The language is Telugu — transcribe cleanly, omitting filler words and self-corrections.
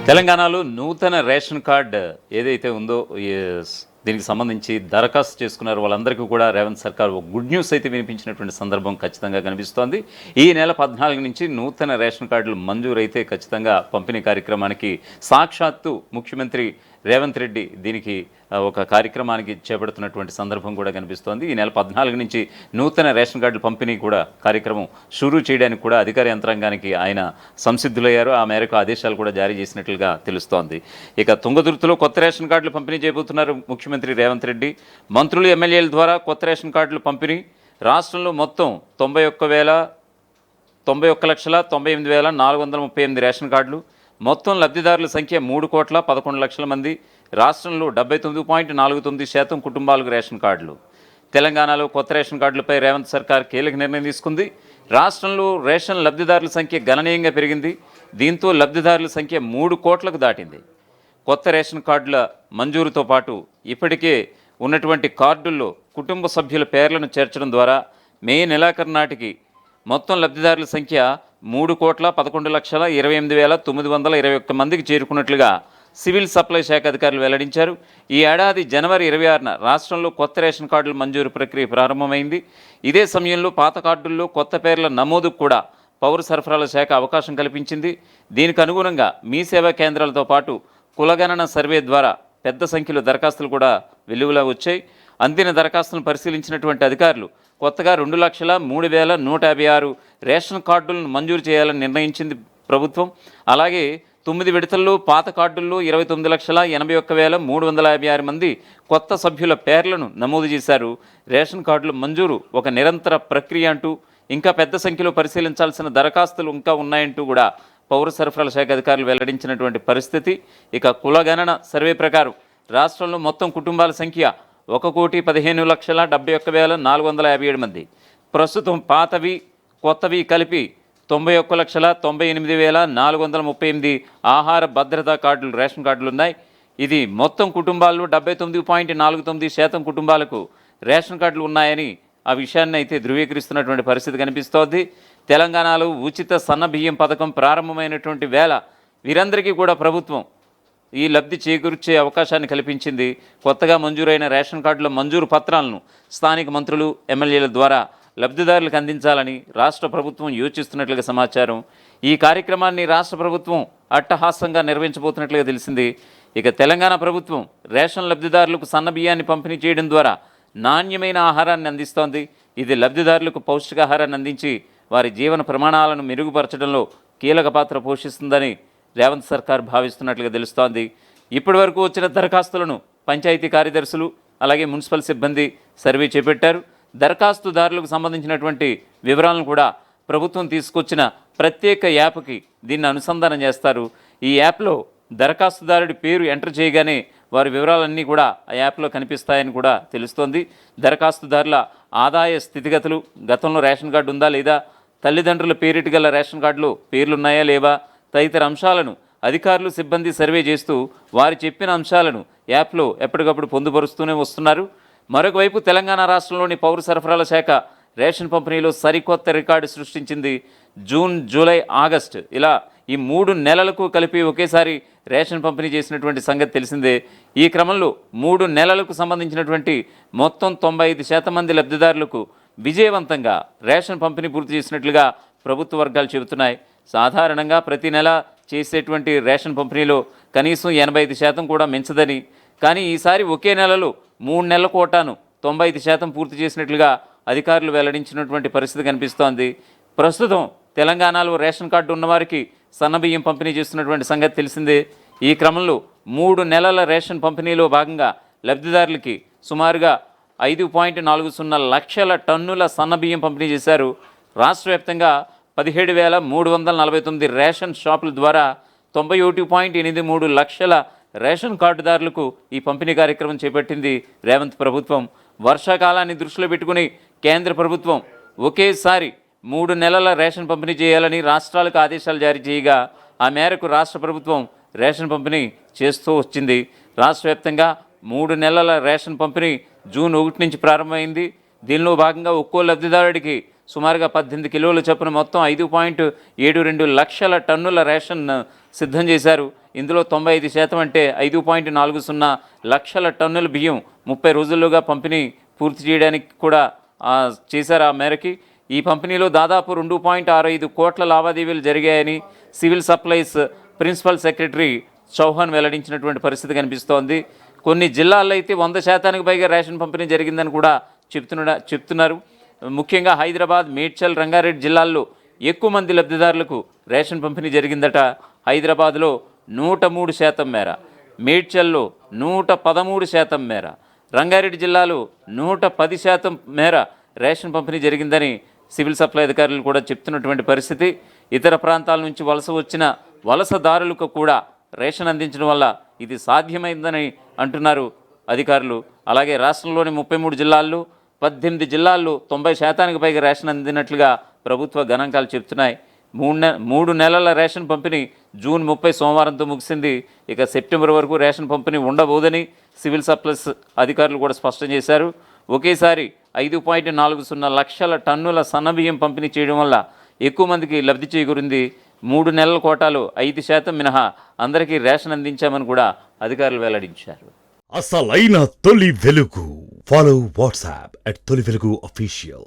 తెలంగాణలో నూతన రేషన్ కార్డ్ ఏదైతే ఉందో దీనికి సంబంధించి దరఖాస్తు చేసుకున్నారు వాళ్ళందరికీ కూడా రేవంత్ సర్కార్ ఒక గుడ్ న్యూస్ అయితే వినిపించినటువంటి సందర్భం ఖచ్చితంగా కనిపిస్తోంది. ఈ నెల 14 నుంచి నూతన రేషన్ కార్డులు మంజూరైతే ఖచ్చితంగా పంపిణీ కార్యక్రమానికి సాక్షాత్తు ముఖ్యమంత్రి రేవంత్ రెడ్డి దీనికి ఒక కార్యక్రమానికి చేపడుతున్నటువంటి సందర్భం కూడా కనిపిస్తోంది. ఈ నెల 14 నుంచి నూతన రేషన్ కార్డుల పంపిణీ కూడా కార్యక్రమం షురూ చేయడానికి కూడా అధికార యంత్రాంగానికి ఆయన సంసిద్ధులయ్యారు. ఆ మేరకు ఆదేశాలు కూడా జారీ చేసినట్లుగా తెలుస్తోంది. ఇక తుంగతుర్తిలో కొత్త రేషన్ కార్డులు పంపిణీ చేయబోతున్నారు ముఖ్యమంత్రి రేవంత్ రెడ్డి. మంత్రులు ఎమ్మెల్యేల ద్వారా కొత్త రేషన్ కార్డులు పంపిణీ. రాష్ట్రంలో మొత్తం 91,98,438 రేషన్ కార్డులు. మొత్తం లబ్ధిదారుల సంఖ్య 3,11,00,000 మంది. రాష్ట్రంలో 79.49% కుటుంబాలకు రేషన్ కార్డులు. తెలంగాణలో కొత్త రేషన్ కార్డులపై రేవంత్ సర్కార్ కీలక నిర్ణయం తీసుకుంది. రాష్ట్రంలో రేషన్ లబ్ధిదారుల సంఖ్య గణనీయంగా పెరిగింది. దీంతో లబ్ధిదారుల సంఖ్య 3 కోట్లకు దాటింది. కొత్త రేషన్ కార్డుల మంజూరుతో పాటు ఇప్పటికే ఉన్నటువంటి కార్డుల్లో కుటుంబ సభ్యుల పేర్లను చేర్చడం ద్వారా మే నెలాఖరు నాటికి మొత్తం లబ్ధిదారుల సంఖ్య 3,11,28,921 మందికి చేరుకున్నట్లుగా సివిల్ సప్లై శాఖ అధికారులు వెల్లడించారు. ఈ ఏడాది జనవరి 26న రాష్ట్రంలో కొత్త రేషన్ కార్డుల మంజూరు ప్రక్రియ ప్రారంభమైంది. ఇదే సమయంలో పాత కార్డుల్లో కొత్త పేర్ల నమోదుకు కూడా పౌర సరఫరాల శాఖ అవకాశం కల్పించింది. దీనికి అనుగుణంగా మీ సేవా కేంద్రాలతో పాటు కులగణన సర్వే ద్వారా పెద్ద సంఖ్యలో దరఖాస్తులు కూడా వెలువలా వచ్చాయి. అందిన దరఖాస్తులను పరిశీలించినటువంటి అధికారులు కొత్తగా 2,03,156 రేషన్ కార్డులను మంజూరు చేయాలని నిర్ణయించింది ప్రభుత్వం. అలాగే 9 విడతల్లో పాత కార్డుల్లో 29,81,356 మంది కొత్త సభ్యుల పేర్లను నమోదు చేశారు. రేషన్ కార్డుల మంజూరు ఒక నిరంతర ప్రక్రియ అంటూ, ఇంకా పెద్ద సంఖ్యలో పరిశీలించాల్సిన దరఖాస్తులు ఇంకా ఉన్నాయంటూ కూడా పౌర సరఫరాల శాఖ అధికారులు వెల్లడించినటువంటి పరిస్థితి. ఇక కులగణన సర్వే ప్రకారం రాష్ట్రంలో మొత్తం కుటుంబాల సంఖ్య 1,15,71,457 మంది. ప్రస్తుతం పాతవి కొత్తవి కలిపి 91,98,438 ఆహార భద్రతా కార్డులు రేషన్ కార్డులు ఉన్నాయి. ఇది మొత్తం కుటుంబాల్లో 79.49% కుటుంబాలకు రేషన్ కార్డులు ఉన్నాయని ఆ విషయాన్ని అయితే ధృవీకరిస్తున్నటువంటి పరిస్థితి కనిపిస్తోంది. తెలంగాణలో ఉచిత సన్నబియ్యం పథకం ప్రారంభమైనటువంటి వేళ వీరందరికీ కూడా ప్రభుత్వం ఈ లబ్ధి చేకూర్చే అవకాశాన్ని కల్పించింది. కొత్తగా మంజూరైన రేషన్ కార్డుల మంజూరు పత్రాలను స్థానిక మంత్రులు ఎమ్మెల్యేల ద్వారా లబ్ధిదారులకు అందించాలని రాష్ట్ర ప్రభుత్వం యోచిస్తున్నట్లుగా సమాచారం. ఈ కార్యక్రమాన్ని రాష్ట్ర ప్రభుత్వం అట్టహాసంగా నిర్వహించబోతున్నట్లుగా తెలిసింది. ఇక తెలంగాణ ప్రభుత్వం రేషన్ లబ్ధిదారులకు సన్నబియ్యాన్ని పంపిణీ చేయడం ద్వారా నాణ్యమైన ఆహారాన్ని అందిస్తోంది. ఇది లబ్ధిదారులకు పౌష్టికాహారాన్ని అందించి వారి జీవన ప్రమాణాలను మెరుగుపరచడంలో కీలక పాత్ర పోషిస్తుందని రేవంత్ సర్కార్ భావిస్తున్నట్లుగా తెలుస్తోంది. ఇప్పటి వరకు వచ్చిన దరఖాస్తులను పంచాయతీ కార్యదర్శులు అలాగే మున్సిపల్ సిబ్బంది సర్వే చేపట్టారు. దరఖాస్తుదారులకు సంబంధించినటువంటి వివరాలను కూడా ప్రభుత్వం తీసుకొచ్చిన ప్రత్యేక యాప్కి దీన్ని అనుసంధానం చేస్తారు. ఈ యాప్లో దరఖాస్తుదారుడి పేరు ఎంటర్ చేయగానే వారి వివరాలన్నీ కూడా ఆ యాప్లో కనిపిస్తాయని కూడా తెలుస్తోంది. దరఖాస్తుదారుల ఆదాయ స్థితిగతులు, గతంలో రేషన్ కార్డు ఉందా లేదా, తల్లిదండ్రుల పేరిట గల రేషన్ కార్డులో పేర్లున్నాయా లేవా తదితర అంశాలను అధికారులు సిబ్బంది సర్వే చేస్తూ వారు చెప్పిన అంశాలను యాప్లో ఎప్పటికప్పుడు పొందుపరుస్తూనే వస్తున్నారు. మరొక వైపు తెలంగాణ రాష్ట్రంలోని పౌర సరఫరాల శాఖ రేషన్ పంపిణీలో సరికొత్త రికార్డు సృష్టించింది. జూన్, జూలై, ఆగస్టు ఇలా ఈ 3 నెలలకు కలిపి ఒకేసారి రేషన్ పంపిణీ చేసినటువంటి సంగతి తెలిసిందే. ఈ క్రమంలో 3 నెలలకు సంబంధించినటువంటి మొత్తం 95% మంది లబ్ధిదారులకు విజయవంతంగా రేషన్ పంపిణీ పూర్తి చేసినట్లుగా ప్రభుత్వ వర్గాలు చెబుతున్నాయి. సాధారణంగా ప్రతి నెల చేసేటువంటి రేషన్ పంపిణీలో కనీసం 85% కూడా మించదని, కానీ ఈసారి ఒకే నెలలో 3 నెలల కోటాను 95% పూర్తి చేసినట్లుగా అధికారులు వెల్లడించినటువంటి పరిస్థితి కనిపిస్తోంది. ప్రస్తుతం తెలంగాణలో రేషన్ కార్డు ఉన్నవారికి సన్నబియ్యం పంపిణీ చేస్తున్నటువంటి సంగతి తెలిసిందే. ఈ క్రమంలో 3 నెలల రేషన్ పంపిణీలో భాగంగా లబ్ధిదారులకి సుమారుగా 5.40 లక్షల టన్నుల సన్నబియ్యం పంపిణీ చేశారు. రాష్ట్ర వ్యాప్తంగా 17,349 రేషన్ షాపుల ద్వారా 91.83 లక్షల రేషన్ కార్డుదారులకు ఈ పంపిణీ కార్యక్రమం చేపట్టింది రేవంత్ ప్రభుత్వం. వర్షాకాలాన్ని దృష్టిలో పెట్టుకుని కేంద్ర ప్రభుత్వం ఒకేసారి 3 నెలల రేషన్ పంపిణీ చేయాలని రాష్ట్రాలకు ఆదేశాలు జారీ చేయగా ఆ మేరకు రాష్ట్ర ప్రభుత్వం రేషన్ పంపిణీ చేస్తూ వచ్చింది. రాష్ట్ర వ్యాప్తంగా 3 నెలల రేషన్ పంపిణీ జూన్ 1 నుంచి ప్రారంభమైంది. దీనిలో భాగంగా ఒక్కో లబ్ధిదారుడికి సుమారుగా 18 కిలోల చొప్పున మొత్తం 5.72 లక్షల టన్నుల రేషన్ సిద్ధం చేశారు. ఇందులో 95% అంటే 5.40 లక్షల టన్నుల బియ్యం 30 రోజుల్లోగా పంపిణీ పూర్తి చేయడానికి కూడా చేశారు. ఆ మేరకి ఈ పంపిణీలో దాదాపు 2.65 కోట్ల లావాదేవీలు జరిగాయని civil supplies principal secretary Chauhan వెల్లడించినటువంటి పరిస్థితి కనిపిస్తోంది. కొన్ని జిల్లాల్లో అయితే 100% పైగా రేషన్ పంపిణీ జరిగిందని కూడా చెప్తున్నారు. ముఖ్యంగా హైదరాబాద్, మేడ్చల్, రంగారెడ్డి జిల్లాల్లో ఎక్కువ మంది లబ్ధిదారులకు రేషన్ పంపిణీ జరిగిందట. హైదరాబాద్లో 103% మేర, మేడ్చల్లో 113% మేర, రంగారెడ్డి జిల్లాలో 110% మేర రేషన్ పంపిణీ జరిగిందని సివిల్ సప్లై అధికారులు కూడా చెప్తున్నటువంటి పరిస్థితి. ఇతర ప్రాంతాల నుంచి వలస వచ్చిన వలసదారులకు కూడా రేషన్ అందించడం వల్ల ఇది సాధ్యమైందని అంటున్నారు అధికారులు. అలాగే రాష్ట్రంలోని 33 జిల్లాల్లో 18 జిల్లాల్లో 90% పైగా రేషన్ అందినట్లుగా ప్రభుత్వ గణాంకాలు చెప్తున్నాయి. 3 నెలల రేషన్ పంపిణీ జూన్ 30 సోమవారంతో ముగిసింది. ఇక సెప్టెంబర్ వరకు రేషన్ పంపిణీ ఉండబోదని సివిల్ సప్లైస్ అధికారులు కూడా స్పష్టం చేశారు. ఒకేసారి 5.40 లక్షల టన్నుల సన్నబియ్యం పంపిణీ చేయడం వల్ల ఎక్కువ మందికి లబ్ధి చేకూరింది. 3 నెలల కోటాలో 5% మినహా అందరికీ రేషన్ అందించామని కూడా అధికారులు వెల్లడించారు. అసలైన తొలి వెలుగు. ఫాలో వాట్సాప్ @తొలి వెలుగు అఫీషియల్.